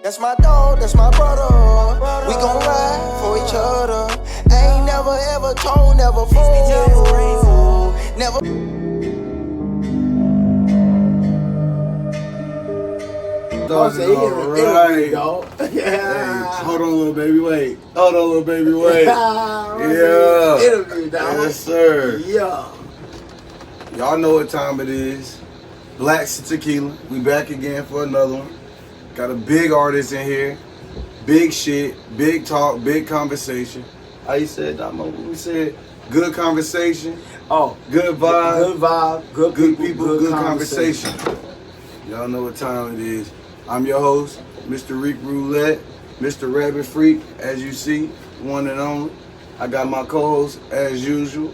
That's my dog, that's my brother. We gon' ride for each other. I ain't never ever told, never fool. Never. Right. Yeah. Hey, hold on, little baby, wait. Hold on, little baby, wait. Yeah. Interview, dog. Yes, sir. Yeah. Y'all know what time it is. Blacks and Tequila. We back again for another one. Got a big artist in here. Big shit, big talk, big conversation. How you said, Damo? We said good conversation. Oh, good vibe. Good vibe. Good people. Good conversation. Y'all know what time it is. I'm your host, Mr. Reek Roulette, Mr. Rabbit Freak, as you see, one and only. I got my co-host, as usual,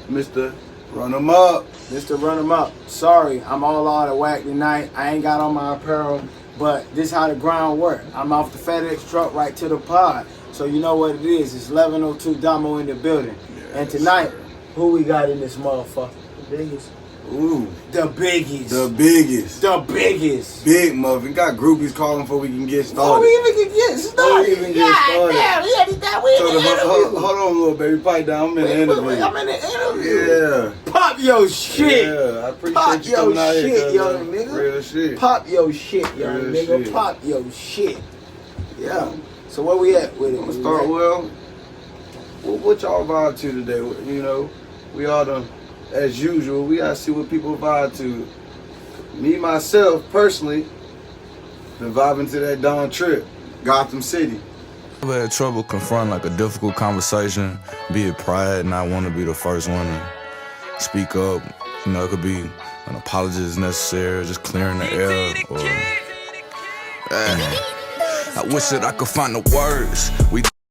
Mr. Run 'em Up. Mr. Run 'em Up. Sorry, I'm all out of whack tonight. I ain't got on my apparel, but this how the ground work. I'm off the FedEx truck right to the pod. So you know what it is. It's 11:02 Damo in the building. Yes, and tonight, sir. who we got in this motherfucker? The biggest. Ooh. The biggest. The biggest. The biggest. Big Muffin. Got groupies calling before we can get started. Before we even can get started. Hold on, little baby. Pipe down. I'm in the interview. I'm in the interview. Yeah. Pop your shit. Yeah, I appreciate Pop you your coming out shit, here. young nigga. Real shit. Pop your shit, young Real nigga. shit. Pop your shit. Yeah. So where we at with it? I'm gonna start what y'all vibe to today? You know, we all done, as usual, we gotta see what people vibe to. Me, myself, personally, been vibing to that Dawn Trip, Gotham City. I've had trouble confronting like a difficult conversation, be it pride, not want to be the first one to speak up. You know, it could be an apology is necessary, just clearing the air, or I wish that I could find the words.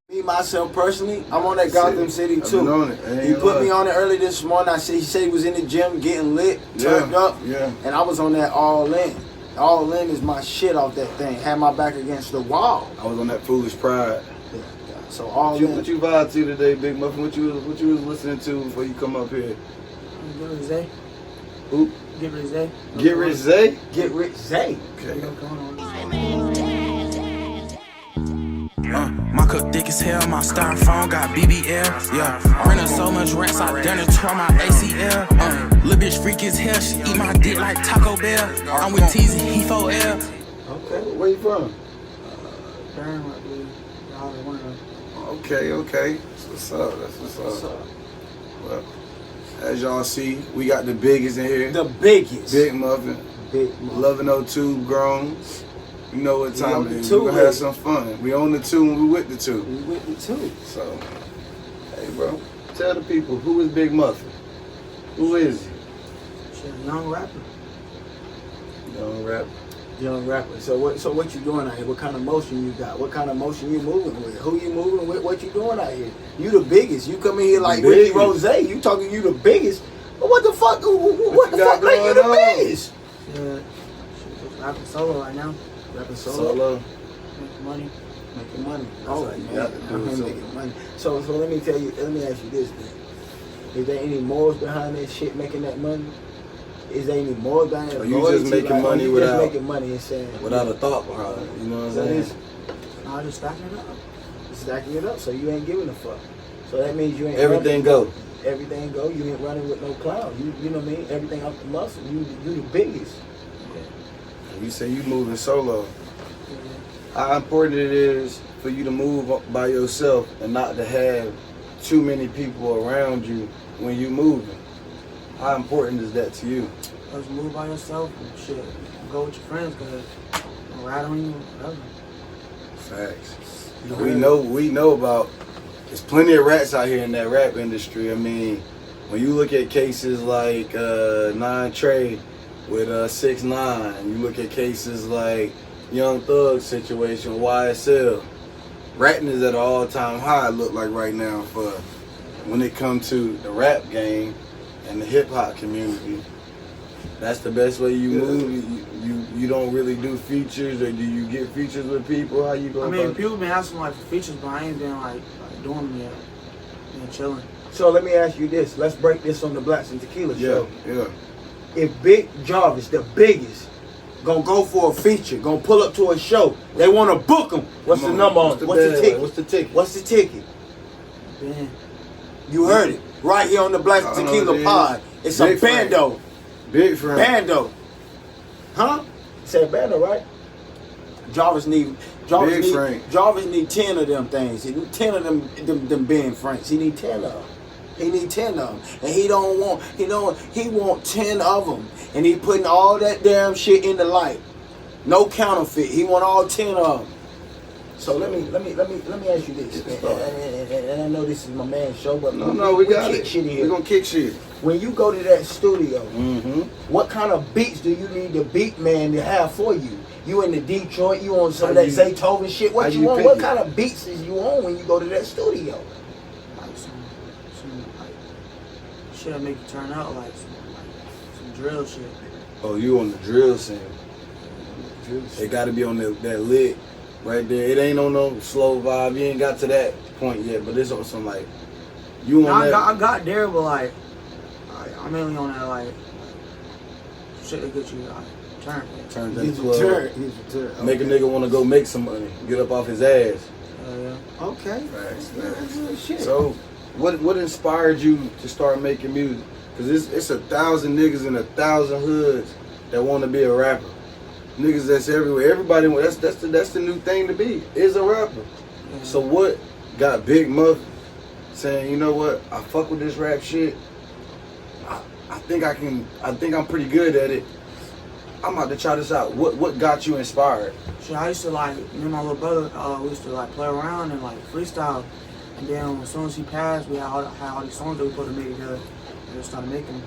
Me, myself, personally, I'm on that Gotham City too. I've been on it. He put me on it early this morning. He said he was in the gym getting lit, turned up, and I was on that all in. All in is my shit off that thing. Had my back against the wall. I was on that foolish pride. Yeah. So all in. What you vibe to today, Big Muffin? What you was listening to before you come up here? Get Rich Zay. Who? Get Rich Zay. Get Rich Zay? Get Rich Zay. Okay. My cup thick as hell, my styrofoam got BBL. Yeah, running so much rats, I done it tore my ACL. Lil' bitch freak as hell, she eat my dick like Taco Bell. I'm with Teezy, he 4L. Okay, where you from? Durham, I believe. Okay. That's what's up. That's what's up. Well, as y'all see, we got the biggest in here. The biggest. Big Muffin. Big Muffin. 1102 grown. You know what time We it is. on the We're gonna have some fun. We on the two and we with the two. We with the two. So, hey bro, tell the people, who is Big Muffin? Who is he? Shit, young rapper. Young rapper. Young rapper. So what you doing out here? What kind of motion you got? What kind of motion you moving with? Who you moving with? What you doing out here? You the biggest. You come in here like Ricky Rose. You talking you the biggest. But what the fuck? What the fuck make you the biggest? Shit, just rapping solo right now. Rapping solo. Making money. Making money. That's Oh, how you man. got to do I'm it. making money. So let me tell you. Let me ask you this thing. Is there any morals behind that shit? Making that money? Is there any more behind it? Or you just making money you without just making money and saying without a thought behind it? You know what I'm saying? I just stacking it up. Stacking it up, so you ain't giving a fuck. So that means you ain't Everything go. Everything go. You ain't running with no clown. You know what I mean? Everything off the muscle. You the biggest. You say you moving solo. Yeah. How important it is for you to move by yourself and not to have too many people around you when you moving. How important is that to you? Just move by yourself and shit. Go with your friends, cause they'll ride on you, whatever. Facts. We know about. There's plenty of rats out here in that rap industry. I mean, when you look at cases like 9 Trey with 6ix9ine, you look at cases like Young Thug's situation, YSL. Ratting is at an all-time high. It look like right now for when it comes to the rap game and the hip hop community. That's the best way you move. You don't really do features, or do you get features with people? How you go? I mean, about people been asking like for features, but I ain't been like doing them yet. Been chilling. So let me ask you this. Let's break this on the Blacks and Tequila show. Yeah. If Big Jarvis, the biggest, gonna go for a feature, gonna pull up to a show. They wanna book them. What's the number on it? What's the ticket? What's the ticket? What's the ticket? Ben. You heard it. Right here on the Black Tequila Pod. It's a bando. Big friend. Bando. Huh? Said bando, right? Jarvis need 10 of them things. He need 10 of them Ben Franks. He need 10 of them. He need 10 of them. And he want 10 of them. And he putting all that damn shit in the light. No counterfeit. He want all 10 of them. So let me ask you this. And I know this is my man's show, but we got kick it. Shit here. We're gonna kick shit. When you go to that studio, what kind of beats do you need the beat man to have for you? You in the Detroit, you on some of that Zaytoven shit. What you want? What kind of beats is you on when you go to that studio? Like some like shit that make you turn out, like some drill shit. Oh, you on the drill scene. It gotta be on that lit right there. It ain't on no slow vibe. You ain't got to that point yet, but it's on some like you on that. I got there, but like I'm mainly on that like shit that get you like Turn that club. Make a nigga want to go make some money. Get up off his ass. Yeah. Okay. Right. So, what inspired you to start making music? Because it's 1,000 niggas in 1,000 hoods that want to be a rapper. Niggas that's everywhere. Everybody, that's the new thing to be. Is a rapper. Yeah. So what got Big Muff saying, you know what? I fuck with this rap shit. I think I'm pretty good at it. I'm about to try this out. What got you inspired? Shit, I used to like, me and my little brother, we used to like play around and like freestyle. And then as soon as he passed, we had all these songs that we put together and just started making them.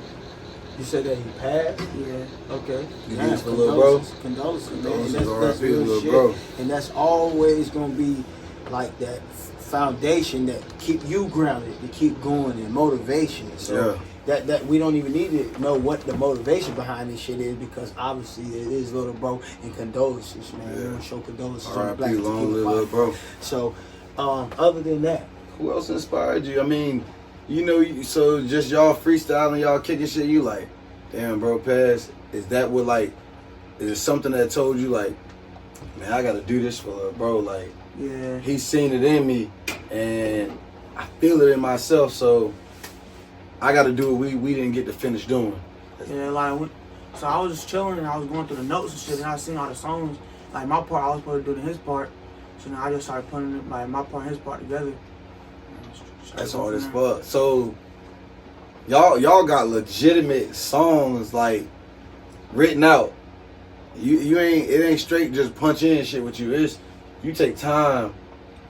You said that he passed? Yeah. Okay. Yeah, for little bro. Condolences, man. That's real little shit. Bro. And that's always gonna be like that foundation that keep you grounded, to keep going, and motivation. So that we don't even need to know what the motivation behind this shit is, because obviously it is little bro, and condolences, man. We want to show condolences on the Black Little Bro. So other than that, who else inspired you? I mean, you know, so just y'all freestyling, y'all kicking shit, you like, damn, bro, pass. Is that what, like, is it something that told you, like, man, I gotta do this for bro, like, yeah, he's seen it in me, and I feel it in myself, so I gotta do what we didn't get to finish doing. Yeah, like, so I was just chilling and I was going through the notes and shit, and I seen all the songs, like my part, I was supposed to do his part, so now I just started putting like my part and his part together. That's hard as fuck. So y'all got legitimate songs like written out. It ain't straight just punch in shit with you. It's you take time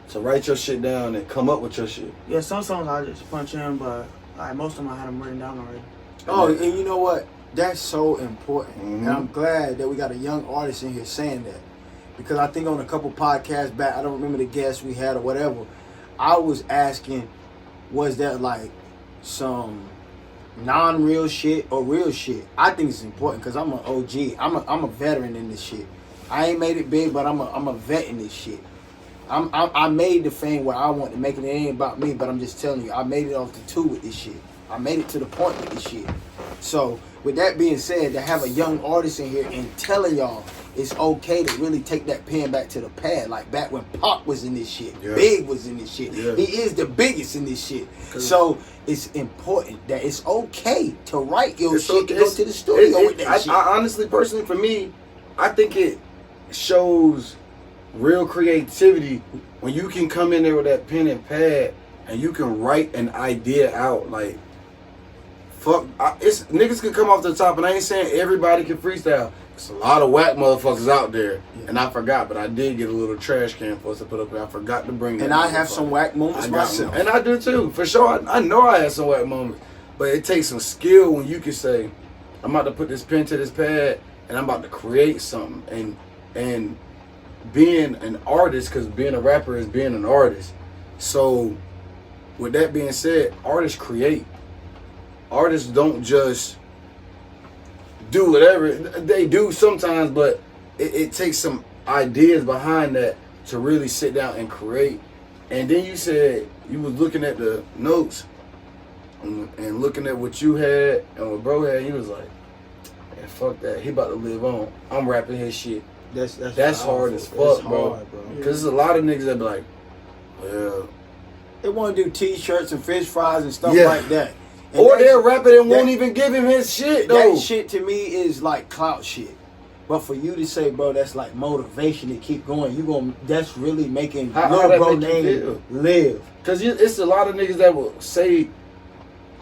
to write your shit down and come up with your shit. Yeah, some songs I just punch in, but like most of them I had them written down already. Oh, and you know what? That's so important. And I'm glad that we got a young artist in here saying that. Because I think on a couple podcasts back, I don't remember the guests we had or whatever, I was asking, was that like some non-real shit or real shit? I think it's important because I'm an OG. I'm a veteran in this shit. I ain't made it big, but I'm a vet in this shit. I made the thing where I want to make it. It ain't about me, but I'm just telling you, I made it off the two with this shit. I made it to the point with this shit. So with that being said, to have a young artist in here and telling y'all it's okay to really take that pen back to the pad, like back when Pop was in this shit, Big was in this shit. He is the biggest in this shit. So it's important that it's okay to write your shit, to go to the studio with that shit. I honestly, personally, for me, I think it shows real creativity when you can come in there with that pen and pad and you can write an idea out. Like, fuck, it's niggas can come off the top, and I ain't saying everybody can freestyle. There's a lot of whack motherfuckers out there, and I forgot, but I did get a little trash can for us to put up there. I forgot to bring that. And I have some whack moments myself. And I do too, for sure. I know I had some whack moments, but it takes some skill when you can say, I'm about to put this pen to this pad, and I'm about to create something. And being an artist, because being a rapper is being an artist. So, with that being said, artists create. Artists don't just do whatever. They do sometimes, but it takes some ideas behind that to really sit down and create. And then you said you was looking at the notes and looking at what you had and what bro had. You was like, and fuck that. He about to live on. I'm rapping his shit. That's hard as fuck, bro. Hard, bro. Because there's a lot of niggas that be like, well, they want to do T-shirts and fish fries and stuff like that. And or they'll rap it and won't even give him his shit, though. That shit to me is like clout shit. But for you to say, bro, that's like motivation to keep going. That's really making little bro name live. Because it's a lot of niggas that will say,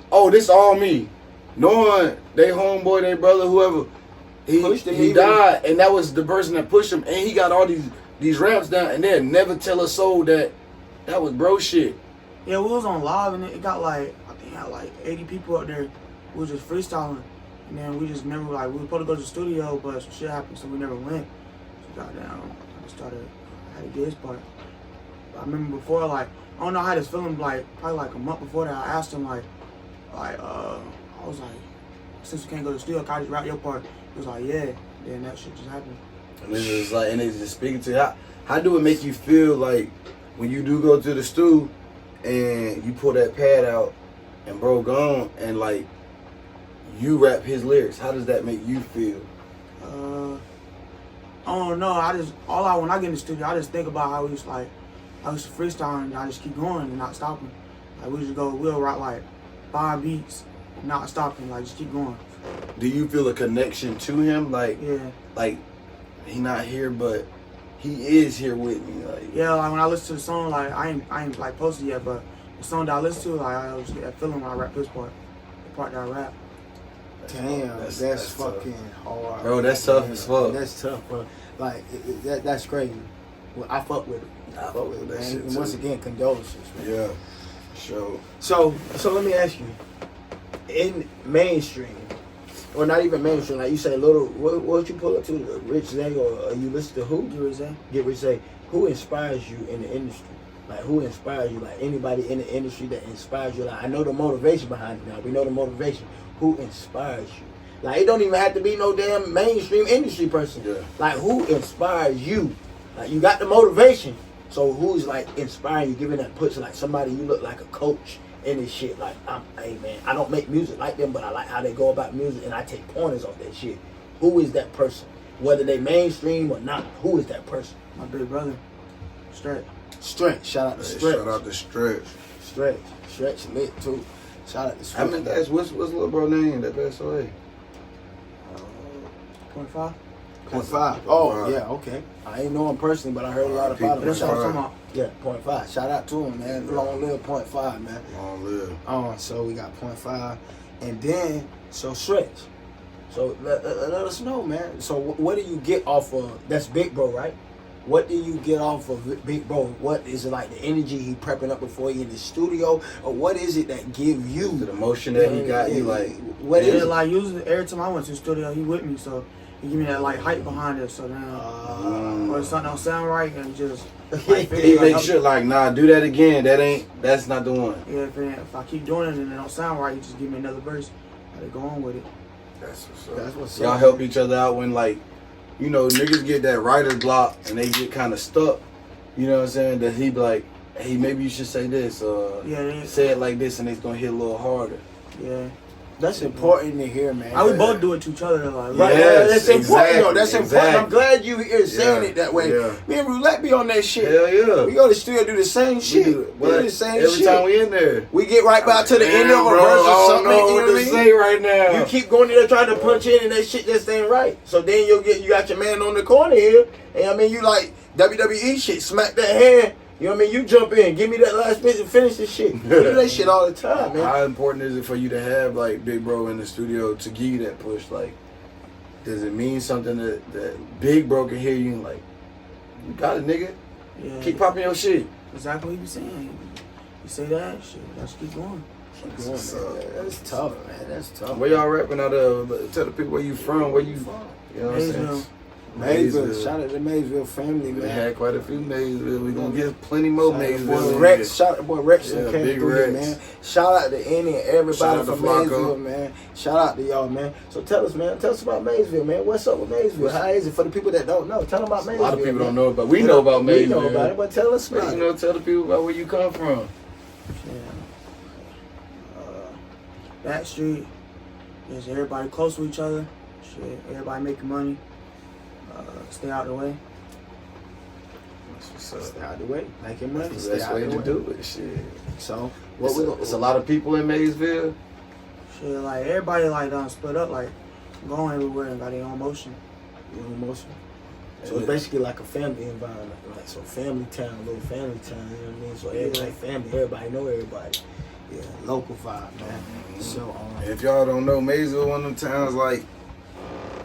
oh, this all me. Knowing they homeboy, they brother, whoever, he died, and that was the person that pushed him, and he got all these raps down, and they'll never tell a soul that was bro shit. Yeah, we was on live, and it got like, I think it had like 80 people up there. We was just freestyling. And then we just never, like, we were supposed to go to the studio, but some shit happened, so we never went. So goddamn, I just started, I had to get his part. But I remember before, like, I don't know how this feeling, like, probably like a month before that, I asked him, I was like, since you can't go to the studio, can I just rap your part? He was like, yeah. Then that shit just happened. And it's just like, and it's just speaking to you. How do it make you feel like when you do go to the stew and you pull that pad out and bro gone and like, you rap his lyrics? How does that make you feel? I don't know. When I get in the studio, I just think about how I used to freestyle and I just keep going and not stopping. Like we'll write like 5 beats, not stopping, like just keep going. Do you feel a connection to him? Like, yeah. Like he not here, but he is here with me. Like, yeah, like when I listen to the song, like I ain't like posted yet, but the song that I listen to, like I always get that feeling when I rap this part, the part that I rap. Damn, that's fucking hard. Bro, that's tough as fuck. That's tough, bro. Like, that's crazy. Well, I fuck with it. I fuck with it, man. And once again, condolences, man. Yeah, sure. So let me ask you. In mainstream, or not even mainstream, like you say, what you pull up to? Rich Zay, or you listen to who? Get Rich Zay. Who inspires you in the industry? Like, who inspires you? Like, anybody in the industry that inspires you? Like, I know the motivation behind it now. We know the motivation. Who inspires you? Like, it don't even have to be no damn mainstream industry person. Yeah. Like, who inspires you? Like, you got the motivation. So who's, like, inspiring you, giving that push? Like, somebody you look like a coach in this shit. Like, hey, man, I don't make music like them, but I like how they go about music, and I take pointers off that shit. Who is that person? Whether they mainstream or not, who is that person? My big brother, Stretch. Shout out to Stretch. Shout out to Stretch. Stretch lit, too. Shout out to Stretch. I mean, what's little bro name that passed away? 0.5. 0.5. Oh, yeah, okay. I ain't know him personally, but I heard a lot about him. That's what I'm talking about. Yeah, 0.5. Shout out to him, man. Long live 0.5, man. Long live. So we got 0.5. And then, so Stretch. So let us know, man. So what do you get off of, that's Big Bro, right? What do you get off of Big Bro? What is it like, the energy he prepping up before you in the studio? Or what is it that give you? The emotion that he got you, like. What is it? Like, usually every time I went to the studio, he with me, so he give me that like hype behind it. So then, or something don't sound right, and just like, he make sure like, nah, do that again. That's not the one. Yeah, if I keep doing it and it don't sound right, he just give me another verse. I go on with it. That's what's up. That's what's up. Y'all help each other out when, like, you know, niggas get that writer's block and they get kind of stuck. You know what I'm saying? That he be like, hey, maybe you should say this, or say it like this, and it's gonna hit a little harder. Yeah. That's important to hear, man. We both do it to each other, like, right? Yes, that's important. Exactly, That's important. I'm glad you here saying it that way. Yeah. Me and Roulette be on that shit. Hell yeah. We go to the studio, do the same shit. We do the same every shit. time we in there. We get right back to the end of a bro, verse or something. I don't know You know what to say right now. You keep going there trying to punch in, and that shit just ain't right. So then you got your man on the corner here, and I mean, you like WWE shit, smack that hand. You know what I mean? You jump in, give me that last bit and finish this shit. We do that shit all the time, man. How important is it for you to have like Big Bro in the studio to give you that push? Like, does it mean something that Big Bro can hear you and like, you got it, nigga? Yeah. Keep popping your shit. Exactly what you saying. You say that shit, let's keep going. Keep going, man. That's tough, man. That's tough. Where y'all rapping out of? Tell the people where you from, where you from. You know what I'm saying? Maysville. Shout out to Maysville family, man. We had quite a few Maysville. We're going to get plenty more Maysville. Boy Rex, shout out to boy Rex and came Big through Rex. here, man. Shout out to Annie and everybody from Maysville, man. Shout out to y'all, man. So tell us, man. Tell us about Maysville, man. What's up with Maysville? How is it for the people that don't know? Tell them about Maysville. A lot of people don't know about. We know about Maysville. We know about it, but tell us about it. You know, tell the people about where you come from. Back street. Is everybody close to each other? Shit, everybody making money. Stay out the way. That's what's up. Stay out the way, making money. That's the Stay best out way the to way. do it. Shit. So what It's a lot of people in Maysville. Shit, like everybody like done split up, like going everywhere and got their own motion. You know, motion. So it's basically like a family environment, like so family town, little family town. You know what I mean? So everybody family, everybody know everybody. Yeah, local vibe, man. So If y'all don't know, Maysville, one of them towns like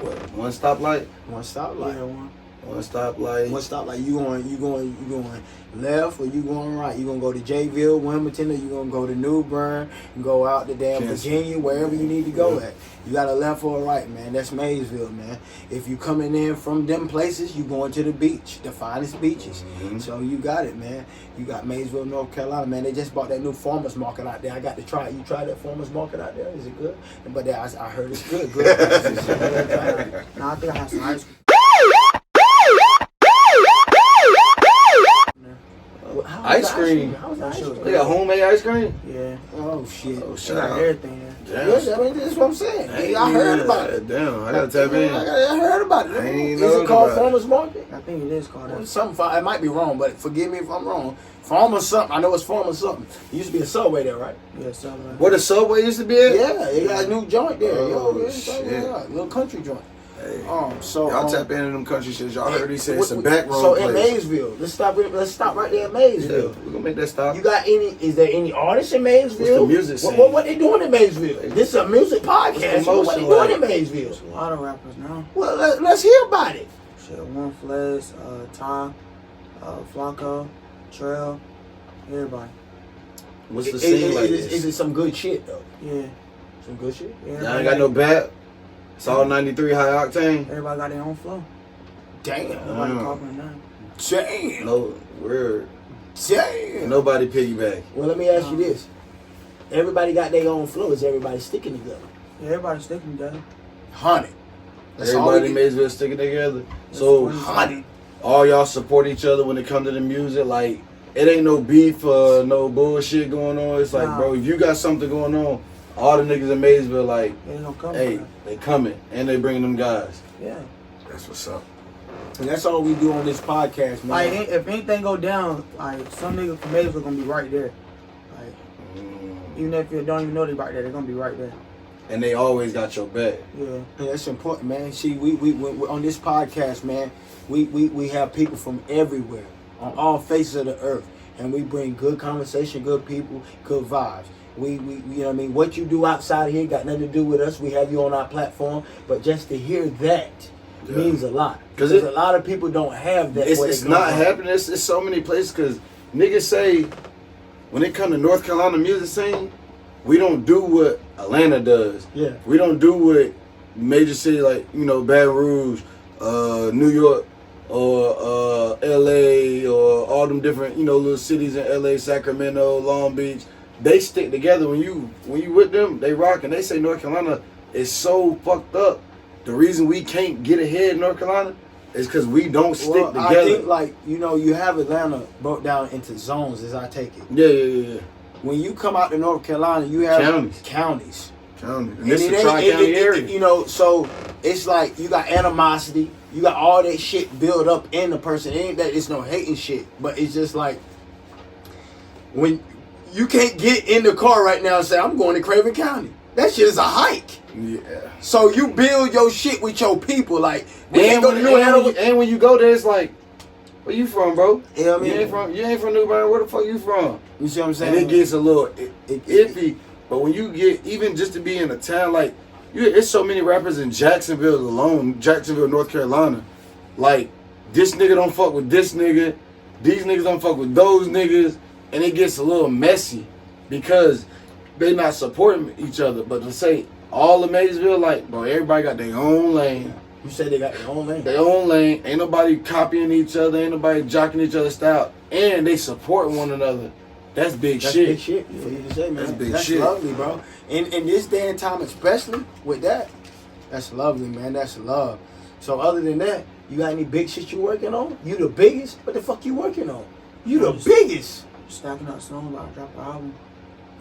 what? One stoplight. one stop like. Yeah, one. One stoplight. One stop like you going left or you going right. You gonna go to Jayville, Wilmington, or you gonna go to New Bern and go out to damn Kansas. Virginia, wherever you need to go at. You got a left or a right, man. That's Maysville, man. If you coming in from them places, you going to the beach, the finest beaches. So you got it, man. You got Maysville, North Carolina, man. They just bought that new farmers market out there. I got to try it. You tried that farmers market out there? Is it good? But I heard it's good. Good. No, I think I have some ice cream. Ice cream. How's the ice cream? They got homemade ice cream. Yeah, Oh shit. Oh, she shut got up. everything there. Yes, I mean, that's what I'm saying. Hey, I heard about it. Damn, I gotta tap in. I heard about it. I ain't Is know it called about it. farmers market? I think it is called that. Something. I might be wrong, but forgive me if I'm wrong. Farmers something. I know it's farmers something. It used to be a Subway there, right? Yeah, something like Where the Subway used to be at? Yeah, they got a new joint there. Oh, Yo, shit. little country joint. Hey, So y'all tap into them country shit. Y'all heard he said it's a back road So place. in Maysville, let's stop right there in Maysville. Yeah, we're gonna make that stop. You got any? Is there any artists in Maysville? What's the music scene? What they doing in Maysville? This is a music podcast. What's What the they motion doing in like? Maysville? There's a lot of rappers now. Well, let's hear about it. Shit, One Flex, Ty, Flacco, Trail, everybody. What's the scene like Is this? it some good shit though? Yeah, Some good shit. Y'all ain't got no bat. It's all 93 high octane. everybody got their own flow. Damn. Nobody copying none. Damn. No word. Damn. Nobody piggyback. Well, let me ask you this. Everybody got their own flow. Is everybody sticking together? Yeah, everybody sticking together. 100. That's all Everybody in we Maysville sticking together. So get. 100. all y'all support each other when it comes to the music. Like it ain't no beef or no bullshit going on. It's like, Nah. bro, if you got something going on, all the niggas in Maysville, like, They ain't gonna come. hey, with they coming and they bringing them guys. that. Yeah. That's what's up. And that's all we do on this podcast, man. Like, if anything go down, like, some nigga from Maysville gonna be right there. Like, even if you don't even know they right there, they're gonna be right there. And they always got your back. Yeah. Yeah, that's important, man. See, we on this podcast, man, we have people from everywhere, on all faces of the earth, and we bring good conversation, good people, good vibes. We you know what I mean? What you do outside of here got nothing to do with us. We have you on our platform, but just to hear that means a lot. Because a lot of people don't have that. It's not happening. It's so many places because niggas say when it come to North Carolina music scene, we don't do what Atlanta does. Yeah. We don't do what major city like, you know, Baton Rouge, New York, or LA, or all them different, you know, little cities in LA, Sacramento, Long Beach. They stick together. When you with them, they rock, and they say North Carolina is so fucked up. The reason we can't get ahead in North Carolina is because we don't stick together. I think, like, you know, you have Atlanta broke down into zones, as I take it. Yeah. When you come out to North Carolina, you have Counties. counties. And And this is it a ain't- tri-county area. You know, so it's like you got animosity, you got all that shit built up in the person. It ain't that it's no hating shit, but it's just like when you can't get in the car right now and say, I'm going to Craven County. That shit is a hike. Yeah. So you build your shit with your people. Like, we And can't go to New Hanover. when you go there, it's like, where you from, bro? You know what I mean? You ain't from New Bern. Where the fuck you from? You see what I'm saying? And it gets a little iffy. But when you get, even just to be in a town like, it's so many rappers in Jacksonville alone, Jacksonville, North Carolina. Like, this nigga don't fuck with this nigga. These niggas don't fuck with those niggas. And it gets a little messy because they not supporting each other. But to say all of Maysville, like, bro, everybody got their own lane. You said they got their own lane. Their own lane. Ain't nobody copying each other. Ain't nobody jocking each other's style. And they support one another. That's big That's shit. big shit for you to say, man. That's big That's shit. lovely, bro. In this day and time, especially with that, that's lovely, man. That's love. So other than that, you got any big shit you working on? You the biggest? What the fuck you working on? You the biggest. Stacking up songs, about to drop an album.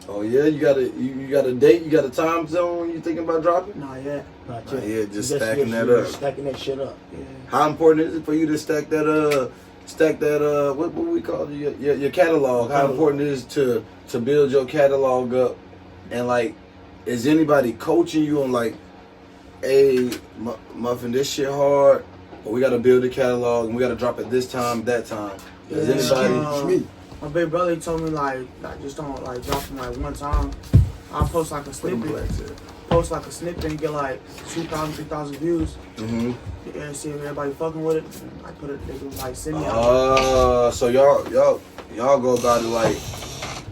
Oh yeah, you got a date, you got a time zone you thinking about dropping? Not yet. Not Not yet, just stacking you're that up. Stacking that shit up. Yeah. How important is it for you to stack that what we call it, your catalog? How important it is to build your catalog up, and like, is anybody coaching you on like, hey, Mxffin, this shit hard, but we got to build a catalog and we got to drop it this time, that time. Is anybody? My big brother told me like just don't like drop them like one time. I'll post like a snippet. Post like a snippet and get like 2,000, 3,000 views. Mm-hmm. Yeah, see if everybody fucking with it. And I put it, they can like send me out. So y'all go about it like,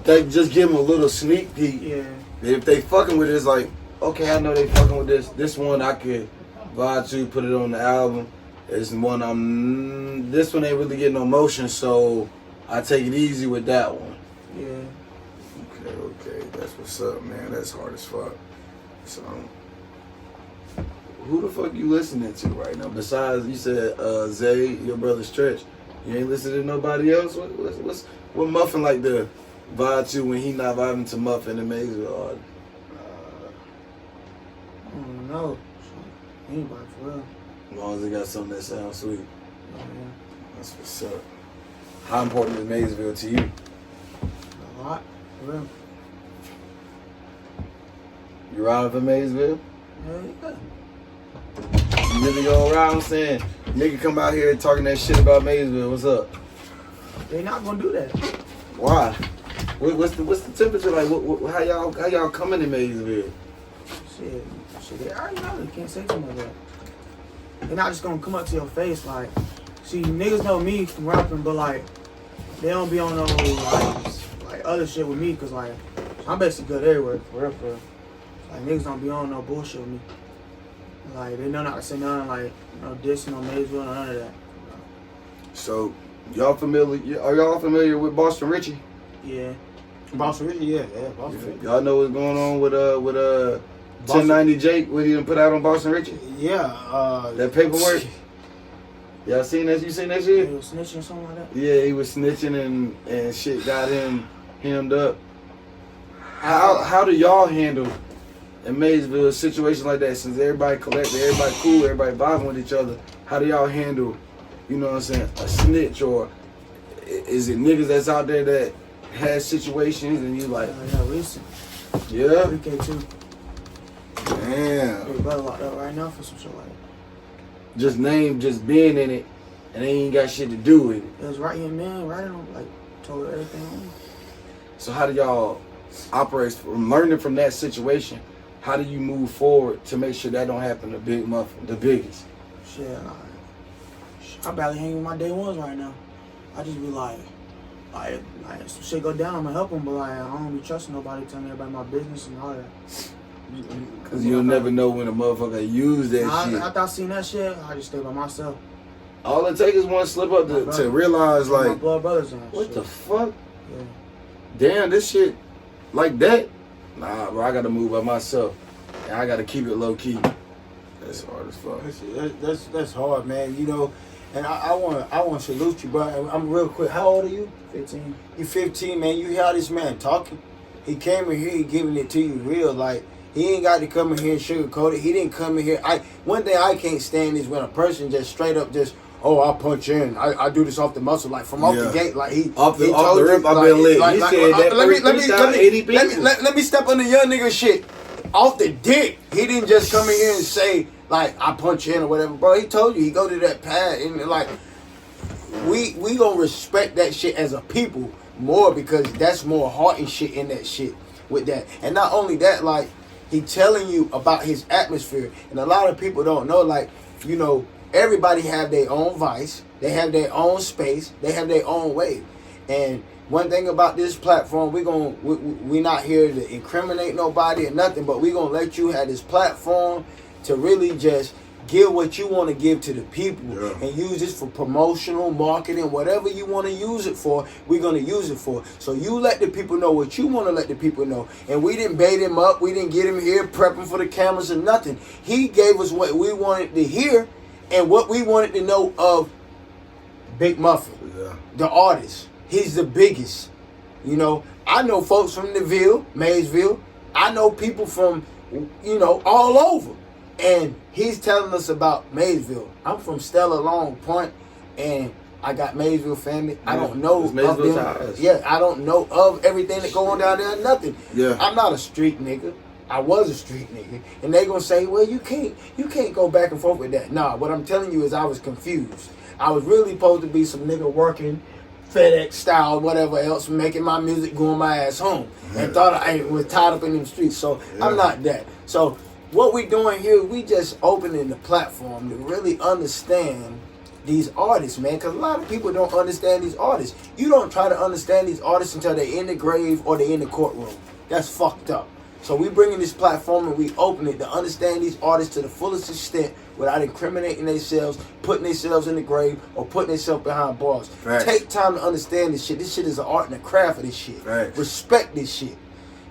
they just give them a little sneak peek. Yeah. If they fucking with it, it's like, okay, I know they fucking with this. This one I could vibe to, put it on the album. It's one this one ain't really getting no motion, so I take it easy with that one. Yeah. Okay, that's what's up, man. That's hard as fuck. So, who the fuck you listening to right now? Besides, you said Zay, your brother Stretch. You ain't listening to nobody else? What Mxffin like to vibe to when he not vibing to Mxffin and Maysville? I don't know. Anybody for real. As long as they got something that sounds sweet. Yeah. That's what's up. How important is Maysville to you? A lot. For real. You riding for Maysville? Yeah. You really go around saying, nigga come out here talking that shit about Maysville, what's up? They not gonna do that. Why? What's the temperature like? How y'all coming in Maysville? Shit, they already know. You can't say something like that. They're not just gonna come up to your face like, see, niggas know me from rapping, but like, they don't be on no like other shit with me, cause like, I'm basically good everywhere, for real, for real. Like, niggas don't be on no bullshit with me. Like, they know not to say nothing like, no dissing on Maysville, none of that. So, y'all familiar? Are y'all familiar with Boston Richie? Yeah. Boston Richie, yeah, Boston Richie. Y'all know what's going on with 1090 Jake? What he done put out on Boston Richie? Yeah. That paperwork. Y'all seen that? You seen that He shit? was snitching or something like that. Yeah, he was snitching and shit got him hemmed up. How do y'all handle in Maysville a situation like that? Since everybody collected, everybody cool, everybody vibing with each other, how do y'all handle, you know what I'm saying, a snitch? Or is it niggas that's out there that has situations and you like, Yeah, recent. yeah? 3K too. Damn. Big brother locked up right now for some shit like that. Just being in it and they ain't got shit to do with it. It was right here, man, right on, like, told everything on me. So how do y'all operate from learning from that situation? How do you move forward to make sure that don't happen to Big Mxffin, the biggest? Shit, I barely hang with my day ones right now. I just be like some shit go down, I'm gonna help them, but like, I don't be trusting nobody telling everybody my business and all that. Cause you'll never know when a motherfucker use that shit. After I seen that shit, I just stay by myself. All it takes is one slip up to realize My like, blood brothers and what shit. the fuck? Yeah. Damn, this shit like that? Nah, bro, I gotta move by myself. And I gotta keep it low key. That's hard as fuck. That's hard, man. You know, and I want to salute you, bro. I'm real quick. How old are you? 15. You 15, man. You hear how this man talking? He came in here, he giving it to you real. Like, he ain't got to come in here and sugarcoat it. He didn't come in here. One thing I can't stand is when a person just straight up just, oh, I punch in. I do this off the muscle, like from off the gate, like off the rip. I've been lit. He said that. Let me step on the young nigga shit off the dick. He didn't just come in here and say like I punch in or whatever, bro. He told you he go to that pad and like we gonna respect that shit as a people more because that's more heart and shit in that shit with that. And not only that, like he telling you about his atmosphere, and a lot of people don't know, like, you know, everybody have their own vice, they have their own space, they have their own way. And one thing about this platform, we not here to incriminate nobody or nothing, but we gonna let you have this platform to really just give what you want to give to the people and use this for promotional, marketing, whatever you want to use it for, we're going to use it for. So you let the people know what you want to let the people know. And we didn't bait him up. We didn't get him here prepping for the cameras or nothing. He gave us what we wanted to hear and what we wanted to know of Big Mxffin, the artist. He's the biggest. You know, I know folks from the Ville, Maysville. I know people from, you know, all over. And he's telling us about Maysville. I'm from Stella Long Point, and I got Maysville family. I don't know of them. Yeah, I don't know of everything that go on down there. Nothing. Yeah. I'm not a street nigga. I was a street nigga, and they gonna say, well, you can't go back and forth with that. Nah, what I'm telling you is I was confused. I was really supposed to be some nigga working FedEx style, whatever else, making my music, going my ass home, and thought I was tied up in them streets. So I'm not that. So what we doing here, we just opening the platform to really understand these artists, man, because a lot of people don't understand these artists. You don't try to understand these artists until they're in the grave or they're in the courtroom. That's fucked up. So we bringing this platform and we open it to understand these artists to the fullest extent without incriminating themselves, putting themselves in the grave, or putting themselves behind bars. Right. Take time to understand this shit. This shit is an art and a craft of this shit. Right. Respect this shit.